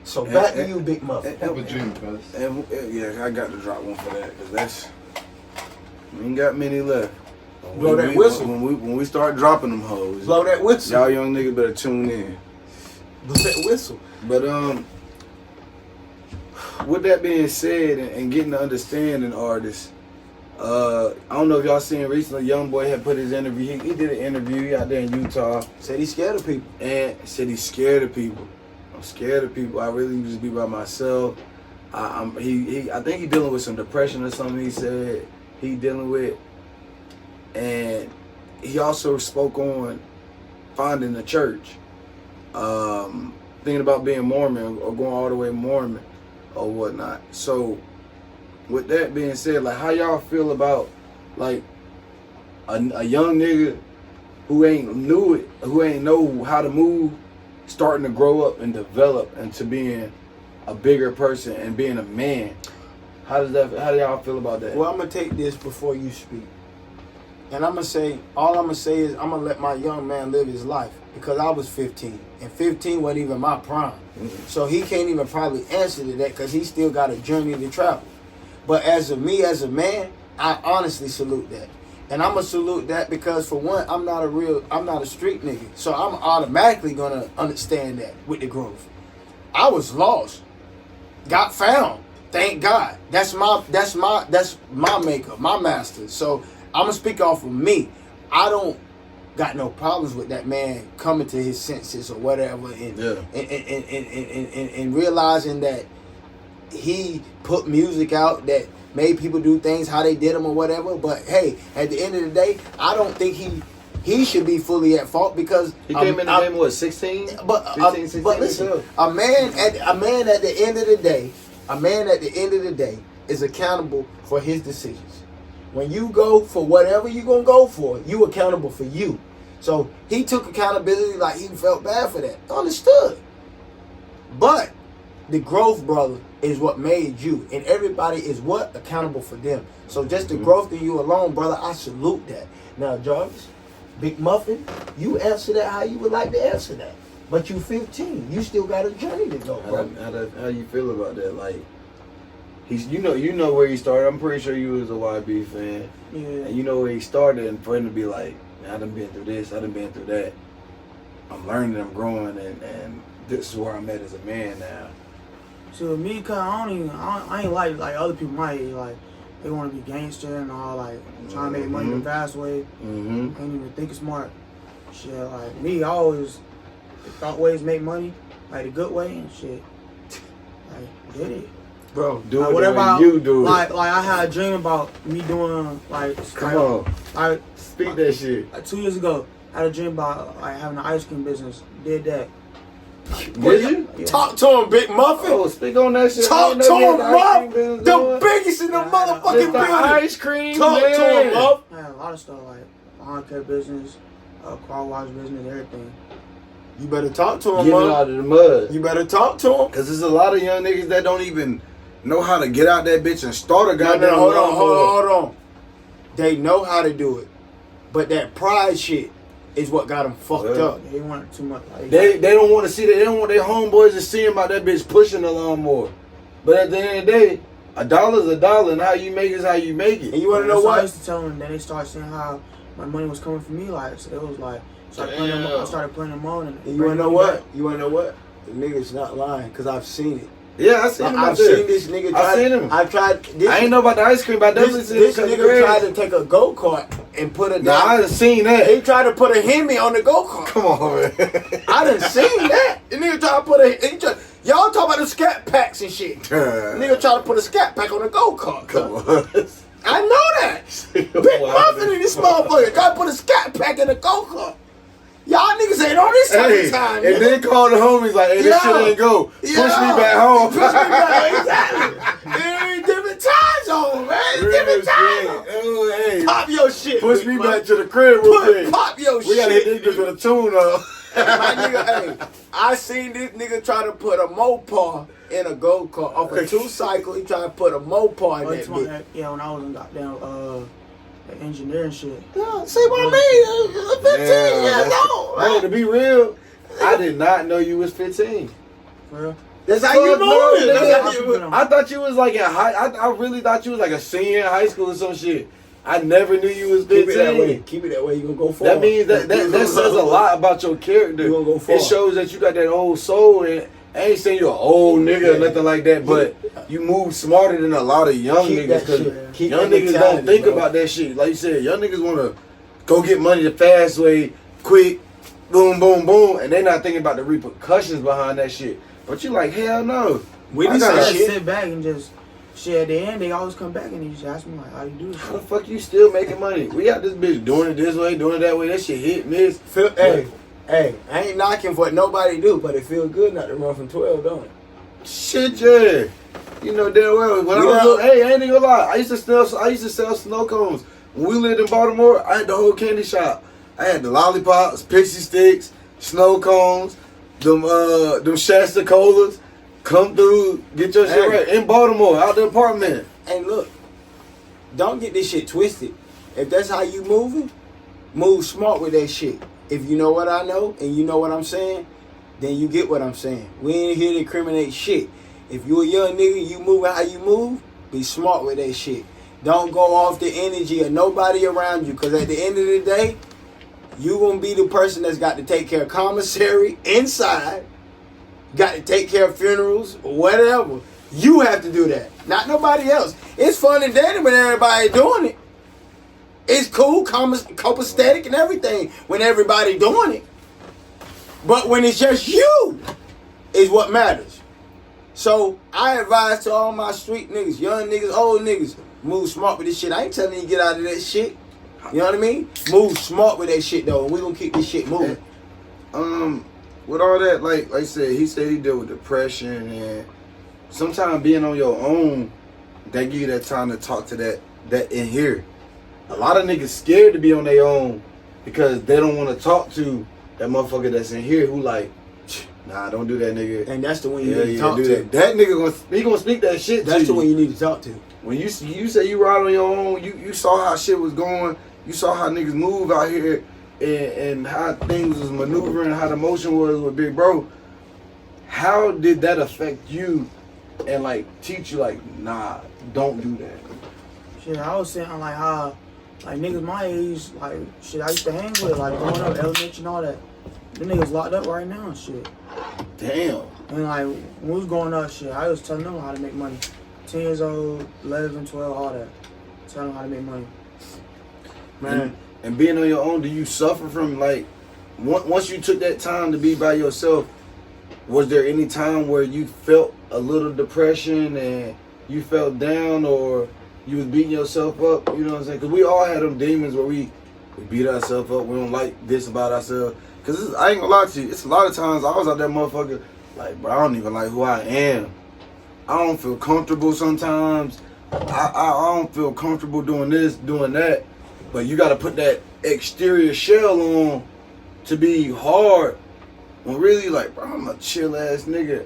So back to you, Big Muffin. Have a dream, fellas. Yeah, I got to drop one for that, because that's, we ain't got many left. Blow that whistle. When we start dropping them hoes, Blow that whistle. y'all young niggas better tune in. Blow that whistle. But with that being said, and getting to understanding artists, I don't know if y'all seen recently, Young Boy had put his interview. He did an interview out there in Utah. Said he's scared of people. And said he's scared of people. I'm scared of people. I really just be by myself. I think he's dealing with some depression or something. He said he dealing with, and he also spoke on finding a church, thinking about being Mormon or going all the way Mormon or whatnot. So with that being said, like, how y'all feel about like a young nigga who ain't know how to move, starting to grow up and develop into being a bigger person and being a man? How do y'all feel about that? Well, I'm gonna take this before you speak, and I'm gonna say, all I'm gonna say is I'm gonna let my young man live his life, because I was 15, and 15 wasn't even my prime. So he can't even probably answer to that, because he still got a journey to travel. But as a man, I honestly salute that. And I'm gonna salute that because, for one, I'm not a street nigga. So I'm automatically gonna understand that with the growth. I was lost, got found. Thank God. That's my maker, my master. So I'm gonna speak off of me. I don't got no problems with that man coming to his senses or whatever, and realizing that he put music out that made people do things how they did them or whatever. But hey, at the end of the day, I don't think he should be fully at fault, because he came in the game, what, 16? 15, 16, but listen, a man at the end of the day is accountable for his decisions. When you go for whatever you're gonna go for, you accountable for you. So he took accountability, like he felt bad for that. Understood. But the growth, brother, is what made you. And everybody is what? Accountable for them. So just the growth in you alone, brother, I salute that. Now, Jarvis, Big Muffin, you answer that how you would like to answer that. But you 15. You still got a journey to go, bro. How you feel about that? Like, you know where he started. I'm pretty sure you was a YB fan. Yeah. And you know where he started, and for him to be like, man, I done been through this, I done been through that. I'm learning, I'm growing, and this is where I'm at as a man now. So me, cause I ain't like other people my age, like they want to be gangster and all, like trying to make money the fast way. Ain't even think smart. Shit, like me, I always thought ways make money, like the good way and shit. Like did it, bro? Do like, it whatever you do like, it. Like I had a dream about me doing Come on, like speak that shit. Like 2 years ago, I had a dream about like having an ice cream business. Did that. Did you? Yeah. Talk to him, Big Muffin. Oh, speak on that shit. Talk to him, Muff. The biggest in the motherfucking building. Ice cream. Talk to him, Muff. I had a lot of stuff like lawn care business, car wash business, everything. You better talk to him, Get it Muff. out of the mud. You better talk to him. Cause there's a lot of young niggas that don't even know how to get out that bitch and start a goddamn. Hold on. They know how to do it, but that pride shit is what got them fucked up. They want too much. Like, They don't want to see that. They don't want their homeboys to see about that bitch pushing the lawnmower. But at the end of the day, $1 is $1, and how you make it is how you make it. And you want to know what? I what? used to tell them, then they started seeing how my money was coming from me. Like, so it was like, I started putting them on. And you wanna know what? The nigga's not lying, cause I've seen it. Yeah, I seen him. I've seen this nigga. I seen him. I tried. I ain't know about the ice cream, but I definitely seen this nigga tried to take a go-kart and put a. Nah, I done seen that. He tried to put a Hemi on the go-kart. Come on, man. I done seen that. The nigga tried to put a. Y'all talk about the scat packs and shit. Nigga tried to put a scat pack on the go-kart. Come on. I know that. Big Mxffin in this motherfucker. Got to put a scat pack in the go-kart. Y'all niggas ain't on this type of time. And then call the homies like, hey, this shit ain't go. Push me back home. Push me back, exactly. It ain't different time zone, man. It's different time zone. Oh, hey. Pop your shit. Push me back to the crib real quick. Pop your shit. We gotta hit this bitch with a tune up. My nigga, hey, I seen this nigga try to put a Mopar in a go-kart. Off a 2-cycle, he tried to put a Mopar in that bitch. Yeah, when I was in goddamn engineering shit. Yeah, see what I mean? 15 years old. Hey, to be real, I did not know you was 15. For real? That's how you moving. I thought you was like in high. I really thought you was like a senior in high school or some shit. I never knew you was 15. Keep it that way. Keep it that way. You gonna go far. That means that says a lot about your character. You gonna go far. It shows that you got that old soul, and I ain't saying you're an old nigga or nothing like that, but you move smarter than a lot of young niggas. Cause young niggas don't think about that shit. Like you said, young niggas wanna go get money the fast way, quick, boom, boom, boom, and they not thinking about the repercussions behind that shit. But you like, hell no. We I gotta sit back and just shit. At the end, they always come back and they just ask me like, "How you do this?" How the fuck you still making money? We got this bitch doing it this way, doing it that way. That shit hit, miss. Hey, I ain't knocking for what nobody do, but it feel good not to run from 12, don't it? Shit, yeah. You know damn well. When I was hey, I ain't even gonna lie. I used to sell snow cones. When we lived in Baltimore, I had the whole candy shop. I had the lollipops, pixie sticks, snow cones, them Shasta Colas. Come through, get your shit right in Baltimore, out the apartment. And look, don't get this shit twisted. If that's how you moving, move smart with that shit. If you know what I know and you know what I'm saying, then you get what I'm saying. We ain't here to incriminate shit. If you a young nigga, you moving how you move, be smart with that shit. Don't go off the energy of nobody around you, because at the end of the day, you gonna be the person that's got to take care of commissary inside, got to take care of funerals, whatever. You have to do that, not nobody else. It's fun and dandy when everybody doing it. It's cool, copacetic and everything when everybody doing it. But when it's just you, is what matters. So I advise to all my street niggas, young niggas, old niggas, move smart with this shit. I ain't telling you to get out of that shit. You know what I mean? Move smart with that shit though, and we gonna keep this shit moving. With all that, like I said, he said he dealt with depression, and sometimes being on your own, they give you that time to talk to that in here. A lot of niggas scared to be on their own because they don't want to talk to that motherfucker that's in here who like, nah, don't do that, nigga. And that's the one you need to talk to. That nigga gonna speak that shit to you. That's the one you need to talk to. When you say you ride on your own, you saw how shit was going, you saw how niggas move out here, and how things was maneuvering, how the motion was with Big Bro. How did that affect you and like teach you like, nah, don't do that? Shit, I was saying like how like niggas my age, like shit I used to hang with, like growing up, elementary and all that. Them niggas locked up right now and shit. Damn. And like when we was growing up, shit, I was telling them how to make money. 10 years old, 11, 12, all that. Telling them how to make money. Man. And being on your own, do you suffer from like, once you took that time to be by yourself, was there any time where you felt a little depression and you felt down, or you was beating yourself up? You know what I'm saying? Because we all had them demons where we beat ourselves up. We don't like this about ourselves. Because I ain't gonna lie to you, it's a lot of times I was out that motherfucker like, bro, I don't even like who I am. I don't feel comfortable sometimes. I don't feel comfortable doing this, doing that. But you got to put that exterior shell on to be hard. When really, like, bro, I'm a chill ass nigga.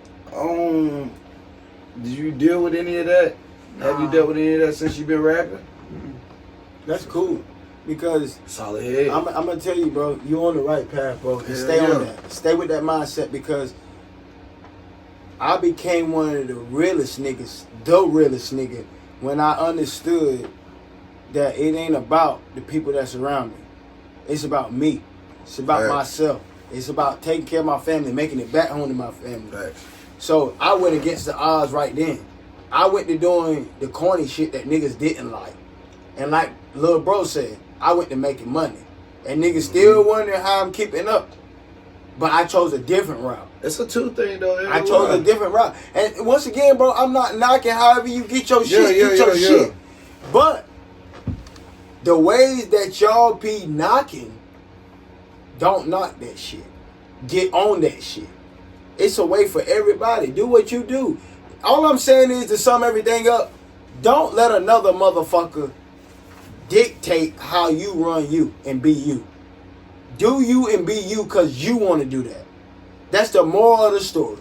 Did you deal with any of that? Nah. Have you dealt with any of that since you been rapping? That's cool. Because solid head. I'm gonna tell you, bro, you on the right path, bro. And stay on that. Stay with that mindset, because I became one of the realest niggas, the realest nigga, when I understood that it ain't about the people that's around me. It's about me. It's about Right. myself. It's about taking care of my family, making it back home to my family. Right. So I went against the odds right then. I went to doing the corny shit that niggas didn't like. And like Lil Bro said, I went to making money. And niggas still wondering how I'm keeping up. But I chose a different route. It's a two thing though. I chose a different route. And once again, bro, I'm not knocking however you get your shit. Get your shit. But the ways that y'all be knocking, don't knock that shit. Get on that shit. It's a way for everybody. Do what you do. All I'm saying is, to sum everything up, don't let another motherfucker dictate how you run you and be you. Do you and be you because you want to do that. That's the moral of the story.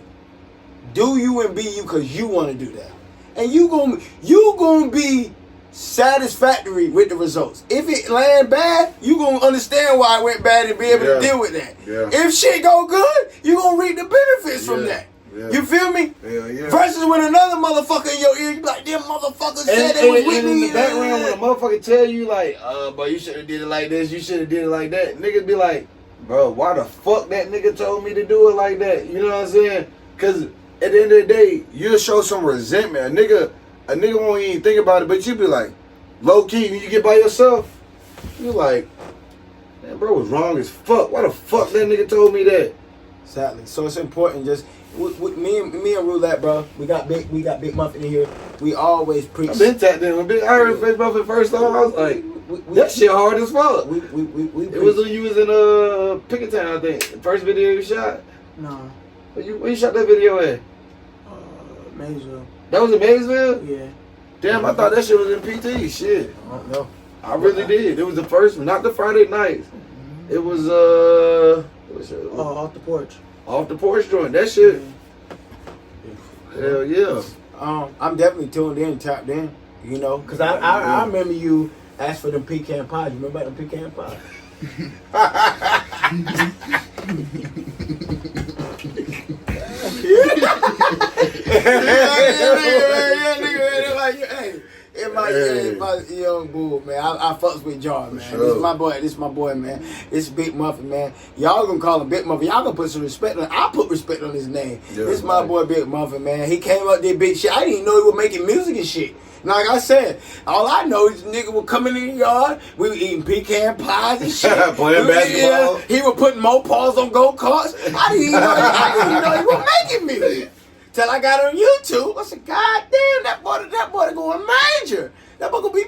Do you and be you because you want to do that. And you gonna be satisfactory with the results. If it land bad, you gonna understand why it went bad and be able to deal with that. Yeah. If shit go good, you gonna reap the benefits from that. Yeah. You feel me? Yeah. Versus when another motherfucker in your ear, you be like, them motherfuckers said they was with in me. the background, when a motherfucker tell you like, bro, you should have did it like this, you should have did it like that, niggas be like, bro, why the fuck that nigga told me to do it like that? You know what I'm saying? Cause at the end of the day, you'll show some resentment. A nigga won't even think about it, but you be like, low key, when you get by yourself, you like, man, bro was wrong as fuck. Why the fuck that nigga told me that? Exactly. So it's important. Just with me and Roulette, bro. We got Big Mxffin in here. We always preach. I've been tapped in. When I heard Face Muffin first time, I was like, that shit hard as fuck. We It was when you was in Pickertown, I think. The first video you shot. No. Where you shot that video at? Maysville. That was in Maysville? Yeah. Damn, I thought that shit was in PT. Shit. I don't know. I really did. It was the first one, not the Friday nights. It was Off the porch. off the porch joint. That shit. Hell yeah. I'm definitely tuned in, tapped in. You know, because I remember you asked for them pecan pies. You remember about them pecan pies? Hey, my young bull, man. I fucks with y'all, man. Sure. This my boy, man. This Big Mxffin, man. Y'all gonna call him Big Mxffin. Y'all gonna put some respect on. I put respect on his name. Yeah, this my boy, Big Mxffin, man. He came up there big shit. I didn't even know he was making music and shit. Like I said, all I know is the nigga was coming in the yard. We were eating pecan pies and shit. Playing basketball. He was putting Mopars on go-karts. I didn't even know he was making music. Till I got on YouTube. I said, God damn, that boy going major. That boy gonna be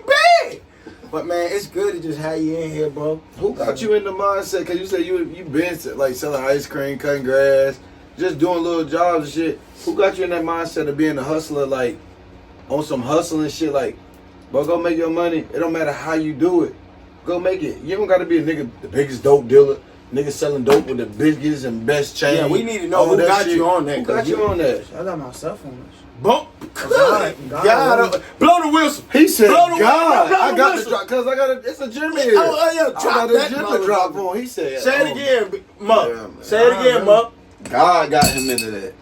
big. But man, it's good to just have you in here, bro. Who got you in the mindset? Cause you said you been like selling ice cream, cutting grass, just doing little jobs and shit. Who got you in that mindset of being a hustler, like on some hustling shit? Like, bro, go make your money. It don't matter how you do it. Go make it. You don't gotta be a nigga, the biggest dope dealer. Niggas selling dope with the biggest and best chain. Yeah, we need to know who got you on that. Who got you on that? I got myself on this. Bump. God. Blow the whistle. He said, blow the God. blow the I got whistle. the drop, cause I got it's a Jimmy here. Oh, yeah, I got that a Jimmy drop on. He said, say it again, Muck. Yeah, say it again, Muck. God got him into that.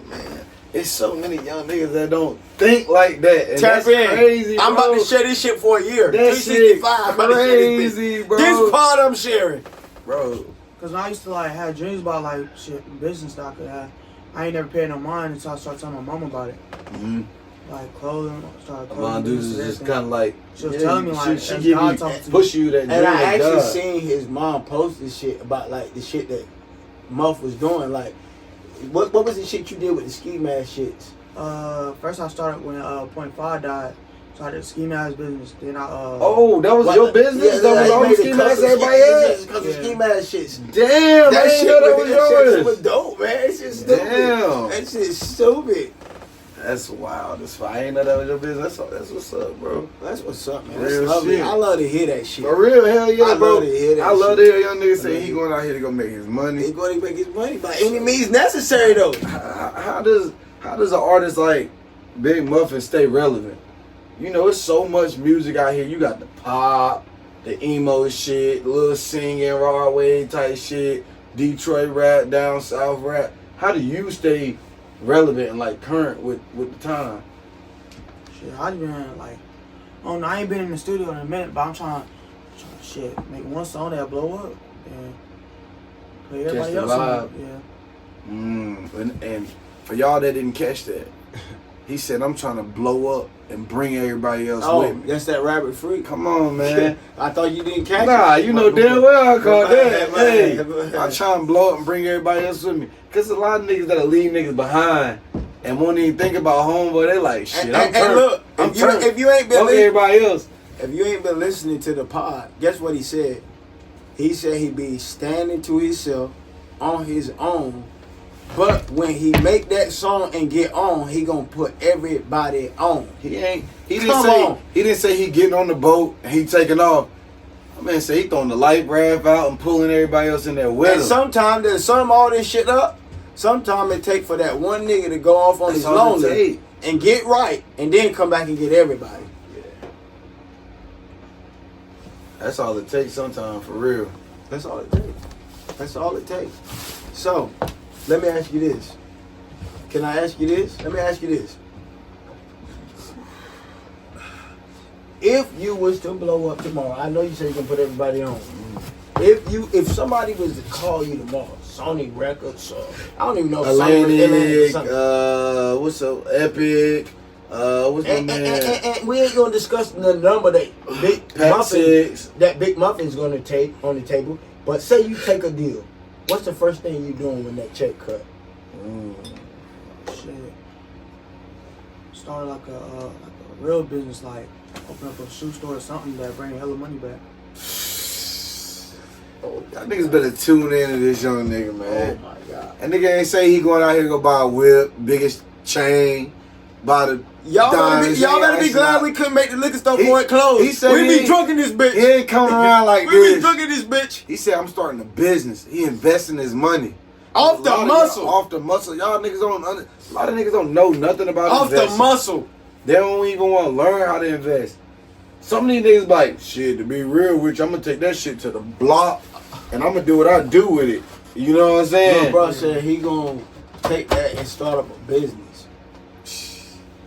Man, it's so many young niggas that don't think like that. And Tap that's in. crazy, bro. I'm about to share this shit for a year. That shit 365. crazy, bro. This part I'm sharing. Bro. Cause I used to like have dreams about like shit business that I could have. I ain't never paid no mind until I started telling my mom about it. Mm-hmm. Like clothing, started Mon clothing. dudes is just kind of like She was telling me like, she that's give God you, talking to push you that dream. And I actually God. seen his mom post this shit about like the shit that Muff was doing. Like, what was the shit you did with the ski mask shits? First I started when .5 died. Started the ski mask business. Then I Oh, that was your business? Yeah, that was all the ski masks everybody had? Because the ski mask shits. Damn, That I shit didn't know that was yours. was dope, man. It's just stupid. Damn. That shit's stupid. That's wild. I ain't know that was your business. That's what's up, bro. That's what's up, man. Real That's lovely. shit. I love to hear that shit. For real, hell yeah, I bro. love to hear that I love to shit. hear a young nigga say he going out here to go make his money. He's going to make his money by any means necessary, though. How does an artist like Big Mxffin stay relevant? You know, it's so much music out here. You got the pop, the emo shit, little singing, raw wave type shit, Detroit rap, down south rap. How do you stay relevant and like current with the time? shit, I been like, I don't know, I ain't been in the studio in a minute, but I'm trying to shit make one song that blow up. And Play everybody the else vibe. Yeah. And for y'all that didn't catch that, he said, I'm trying to blow up and bring everybody else with me. That's that rabbit freak. Come on, man. I thought you didn't catch it. Nah, you know damn well I called that. Hey, Hey. I'm trying to blow up and bring everybody else with me. Because a lot of niggas that'll leave niggas behind and won't even think about home, but they like, shit, I'm turning. Look, if you ain't been everybody else. If you ain't been listening to the pod, guess what he said? He said he be standing to himself on his own, but when he make that song and get on, he gonna put everybody on. He didn't say he getting on the boat and he taking off. My man said he throwing the life raft out and pulling everybody else in there with him. And sometimes to sum all this shit up, sometimes it take for that one nigga to go off on his lonely and get right, and then come back and get everybody. That's all it takes sometimes, for real. That's all it takes. That's all it takes. So, let me ask you this. Can I ask you this? Let me ask you this. If you was to blow up tomorrow, I know you said you're gonna put everybody on. If somebody was to call you tomorrow, Sony Records, or I don't even know if Atlantic, what's up, Epic, what's my man? And we ain't gonna discuss the number that Big Muffin's gonna take on the table. But say you take a deal, what's the first thing you doing when that check cut? Shit. Start like a real business, like open up a shoe store or something that bring hella money back. Y'all niggas better tune in to this young nigga, man. Oh my God. And nigga ain't say he going out here to go buy a whip, biggest chain, buy the Y'all better be glad we couldn't make the liquor store point close. He said we be drunk in this bitch. He ain't coming around like we this. be drunk in this bitch. He said, I'm starting a business. He investing his money. Off the muscle. Off the muscle. Y'all niggas a lot of niggas don't know nothing about off investing. the muscle. They don't even want to learn how to invest. Some of these niggas like, shit, to be real with you, I'm going to take that shit to the block and I'm going to do what I do with it. You know what I'm saying? Little bro said he going to take that and start up a business.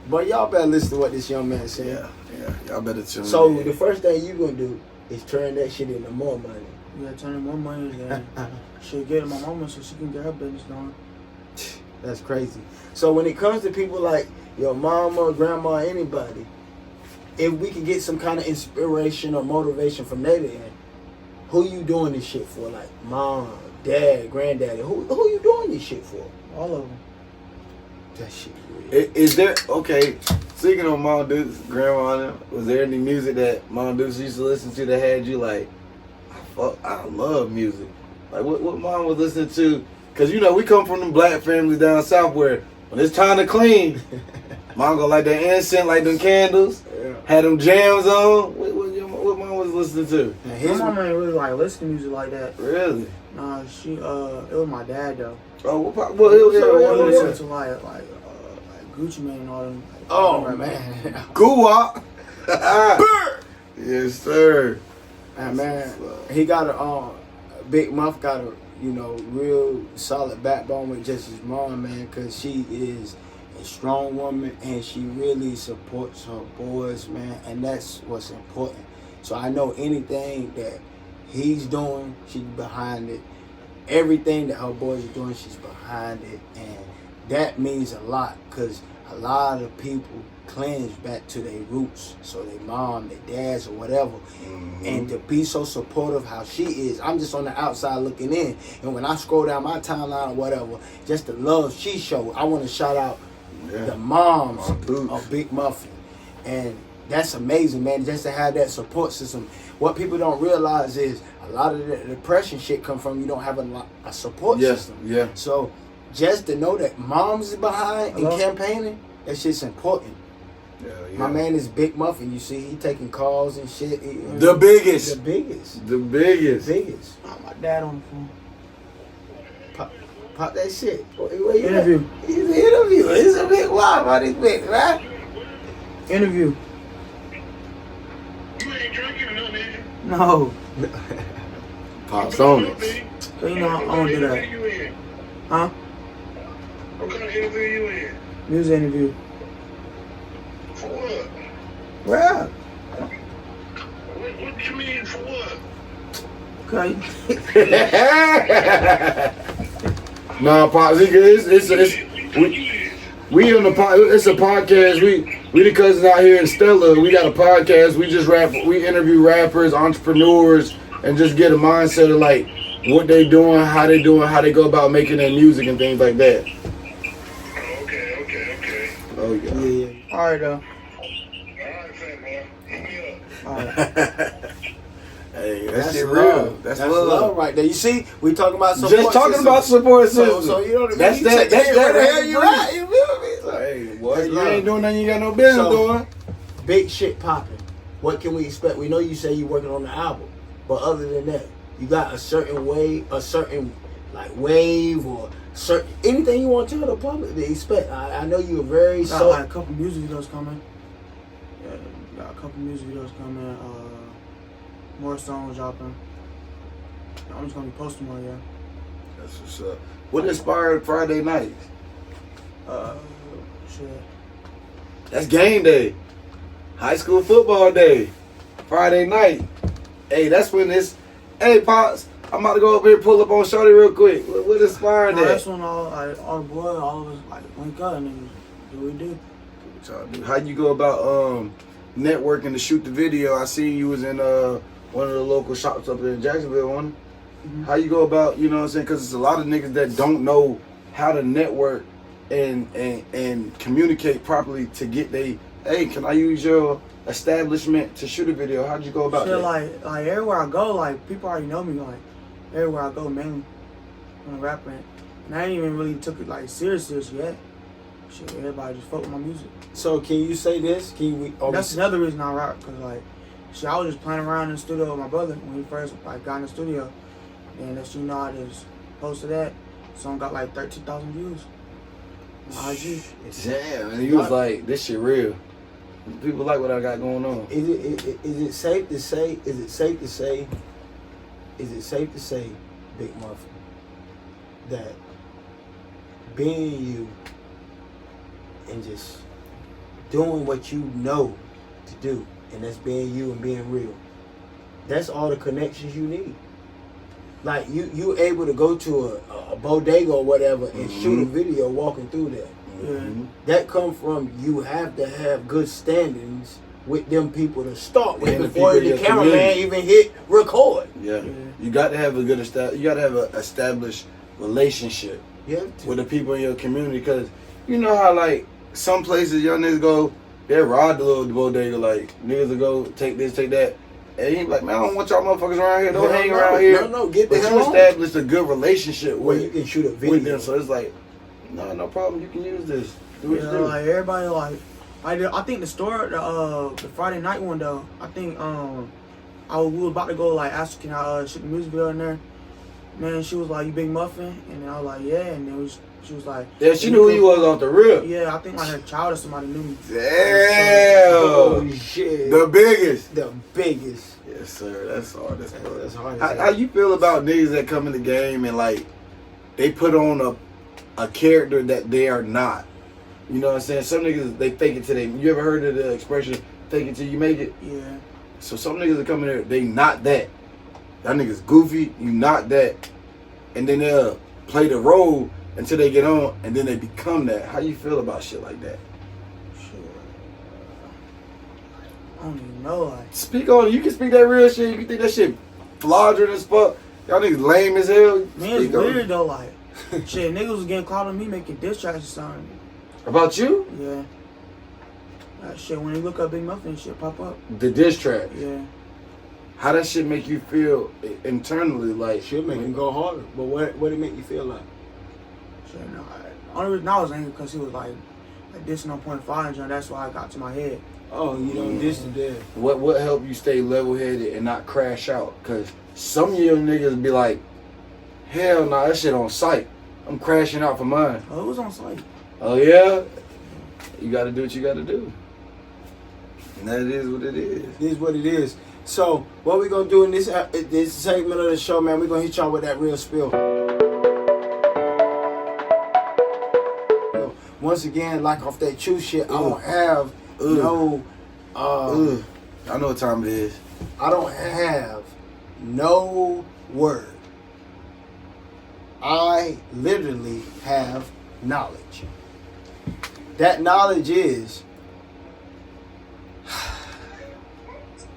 But y'all better listen to what this young man said. Yeah. Y'all better tune in. So the first thing you going to do is turn that shit into more money. Yeah, turning more money than she'll get to my mama so she can get her business going. That's crazy. So when it comes to people like your mama, grandma, anybody, if we can get some kind of inspiration or motivation from their end, who you doing this shit for? Like mom, dad, granddaddy. Who you doing this shit for? All of them. That shit weird. Is there, okay, speaking of Mom Dukes, Grandma, was there any music that Mom Dukes used to listen to that had you like, I love music? Like what Mom was listening to? Because, you know, we come from them black families down south where when it's time to clean, Mom go light that incense, light them candles, had them jams on. What Mom was listening to? His mama ain't really like listen to music like that. Really? Nah, she it was my dad though. Oh, He listened to like Gucci Mane and all them. Like, Oh man. Goo-wop. Yes, sir. Man, he got a Big Muff got a real solid backbone with just his mom, man, because she is a strong woman and she really supports her boys, man, and that's what's important. So I know anything that he's doing, she's behind it. Everything that her boys are doing, she's behind it, and that means a lot because a lot of people cleanse back to their roots, so their mom, their dads, or whatever. And to be so supportive how she is, I'm just on the outside looking in, and when I scroll down my timeline or whatever, just the love she showed, I want to shout out the moms of Big Mxffin, and that's amazing, man, just to have that support system. What people don't realize is a lot of the depression shit come from you don't have a support system. Yeah. So just to know that moms is behind and campaigning, that shit's important. Yeah. My man is Big Mxffin. You see, he taking calls and shit. The biggest. The biggest. Oh, my dad on the phone. Pop that shit. Where you Interview. At? He's an interview. He's a big wild about this bitch, right? Interview. You ain't drinking or nothing, is you? No. Pops on it. So, you know, I don't do that. Huh? What kind of interview you in? Music interview. For what? Rap. What you mean for what? Okay. Nah, Pops, we on the pod. It's a podcast. We the cousins out here in Stella. We got a podcast. We just rap. We interview rappers, entrepreneurs, and just get a mindset of like what they doing, how they go about making their music and things like that. Okay. Oh yeah. Yeah. All right, though. All right, fat boy. Hit me up. All right. Hey, that's shit love. real. That's love love. right there. You see, we talking about support Just talking system. about support system. So you know what I mean? That's You that. take That's it that. where the hell Right you at? You feel me? So, Hey, boy, that's you love. ain't doing nothing you got no business So- doing. Big shit popping. What can we expect? We know you say you working on the album, but other than that, you got a certain way, a certain like wave or certain anything you want to tell the public to expect. I know you're very Got so. like a couple music videos coming. Yeah, got a couple music videos coming. More songs dropping. I'm just gonna be posting more, yeah. That's what's up. What inspired Friday nights? Shit. That's game day. High school football day. Friday night. Hey, that's when this. Hey, Pops, I'm about to go up here and pull up on Shorty real quick. What inspired No, that? that's when all the boys, all of us like link up and then do what we do. What y'all do? How you go about networking to shoot the video? I see you was in one of the local shops up in Jacksonville, one. Mm-hmm. How you go about, you know what I'm saying? Because it's a lot of niggas that don't know how to network and communicate properly to get they. Hey, can I use your establishment to shoot a video? How'd you go about Shit, that? like everywhere I go, like people already know me. Like everywhere I go, mainly when I'm rapping, and I ain't even really took it like serious yet. Shit, everybody just fuck with my music. So can you say this? Can we? That's another reason I rap, cause like, shit, I was just playing around in the studio with my brother when he first like got in the studio, and next thing you know, I just posted that song got like 13,000 views. On IG. Damn, and you was like, this shit real. People like what I got going on. Is it safe to say? Is it safe to say? Is it safe to say, Big Mxffin, that being you and just doing what you know to do, and that's being you and being real, that's all the connections you need. Like you able to go to a bodega or whatever and shoot a video walking through there. Mm-hmm. That come from you have to have good standings with them people to start with And the before people in the your cameraman community. even hit record. Yeah. You got to have a good you got to have an established relationship Yeah. with the people in your community, because you know how like some places young niggas go, they rob the little bodega, like niggas will go take this, take that, and he like, man, I don't want y'all motherfuckers around here. Don't hang around here. No, get the But hell you on. establish a good relationship Where with you can shoot a with video. them, so it's like, no problem. You can use this. Do what Yeah, you do. like everybody like I think the store the Friday night one though, I think we was about to go like ask can I shoot the music video in there. Man, she was like, you Big Mxffin? And then I was like, yeah, and then she was like, Yeah, she knew who you was off the rip. yeah, I think like her child or somebody knew me. Damn. Oh shit. The biggest. The biggest. Yes, sir. That's hard. That's hard. How you feel about niggas that come in the game and like they put on a character that they are not? You know what I'm saying? Some niggas, they fake it till they. You ever heard of the expression "fake it till you make it"? Yeah. So some niggas that come in there, they not that. That nigga's goofy. You not that, and then they'll play the role until they get on, and then they become that. How you feel about shit like that? Shit. I don't even know, like. Speak on it. You can speak that real shit. You can think that shit flagrant as fuck. Y'all niggas lame as hell. Man, it's Speak on it. weird though, like. Shit, niggas was getting caught on me making diss tracks or something. About you? Yeah. That shit, when you look up Big Mxffin, shit pop up. The diss track. Yeah. How that shit make you feel internally? Like, Should make him go harder. But what it make you feel like? Shit, no. Only reason I was angry because he was like dissing on .5 and that's why I got to my head. Oh, you know, this and that. What helped you stay level headed and not crash out? Cause some of your niggas be like, hell nah, that shit on sight. I'm crashing out for mine. Oh, it was on site. Oh yeah? You gotta do what you gotta do. And that is what it is. It is what it is. So, what we gonna do in this segment of the show, man, we gonna hit y'all with that real spill. Once again, like off that true shit, I don't have no. I know what time it is. I don't have no word. I literally have knowledge. That knowledge is,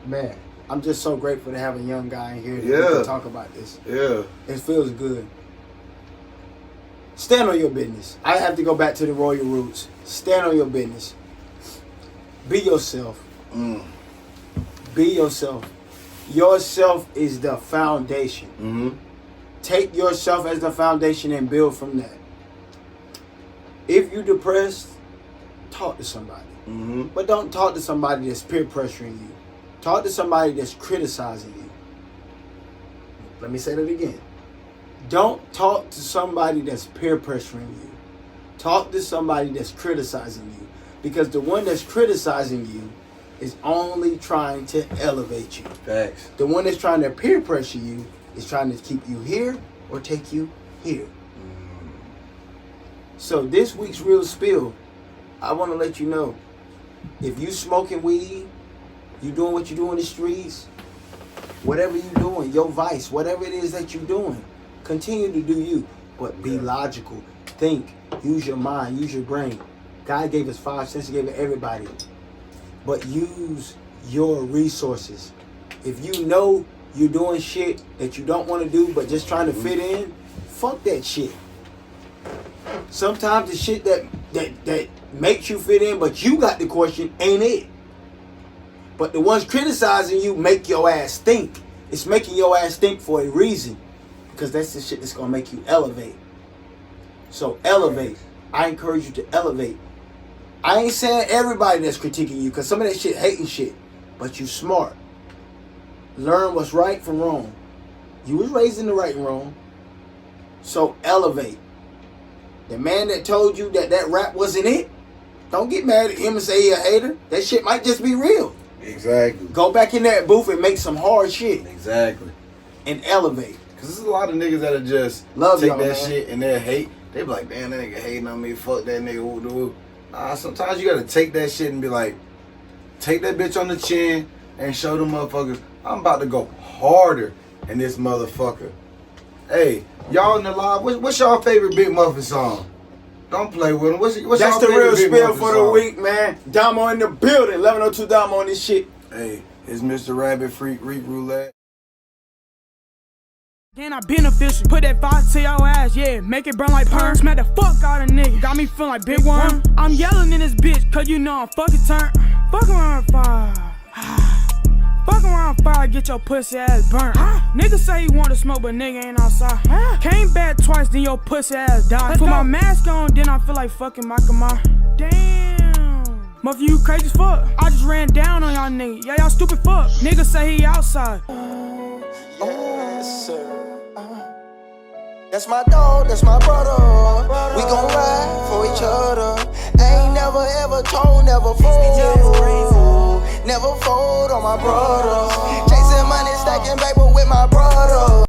man, I'm just so grateful to have a young guy in here that we can talk about this. Yeah. It feels good. Stand on your business. I have to go back to the royal roots. Stand on your business. Be yourself. Be yourself. Yourself is the foundation. Mm-hmm. Take yourself as the foundation and build from that. If you're depressed, talk to somebody. Mm-hmm. But don't talk to somebody that's peer pressuring you. Talk to somebody that's criticizing you. Let me say that again. Don't talk to somebody that's peer pressuring you. Talk to somebody that's criticizing you. Because the one that's criticizing you is only trying to elevate you. Facts. The one that's trying to peer pressure you is trying to keep you here or take you here. So this week's real spill, I want to let you know, if you smoking weed, you doing what you do in the streets, whatever you doing, your vice, whatever it is that you're doing, continue to do you, but be logical. Think, use your mind, use your brain. God gave us 5 senses, He gave it everybody. But use your resources. If you know you're doing shit that you don't want to do, but just trying to fit in, fuck that shit. Sometimes the shit that makes you fit in, but you got the question, ain't it. But the ones criticizing you make your ass think. It's making your ass think for a reason. Because that's the shit that's going to make you elevate. So elevate. I encourage you to elevate. I ain't saying everybody that's critiquing you, because some of that shit hating shit. But you smart. Learn what's right from wrong. You was raised in the right and wrong. So elevate. The man that told you that rap wasn't it, don't get mad at him and say he a hater. That shit might just be real. Exactly. Go back in that booth and make some hard shit. Exactly. And elevate. Because there's a lot of niggas that'll just take that shit and they'll hate. They be like, damn, that nigga hating on me. Fuck that nigga. Woo-doo. Sometimes you got to take that shit and be like, take that bitch on the chin and show them motherfuckers, I'm about to go harder in this motherfucker. Hey, y'all in the live, what's y'all favorite Big Mxffin song? Don't play with them. What's That's y'all the favorite real Big spill Mxffin for song? the week, man. Damo in the building. 1102 Damo on this shit. Hey, it's Mr. Rabbit Freak Roulette. Then I beneficial, put that fire to your ass, yeah, make it burn like perm. Smack the fuck out of nigga, got me feeling like Big Worm. I'm yelling in this bitch, cause you know I'm fucking turn. Fuck around fire. Fuck around fire, get your pussy ass burnt. Nigga say he want to smoke, but nigga ain't outside. Came back twice, then your pussy ass died. Put my mask on, then I feel like fucking my Kamar. Damn. Motherfucker, you crazy as fuck. I just ran down on y'all niggas. Yeah, y'all stupid fuck. Nigga say he outside. Yes, sir. That's my dog, that's my brother. We gon' ride for each other. Ain't never ever told, never fold. Never fold on my brother. Chasing money, stacking paper with my brother.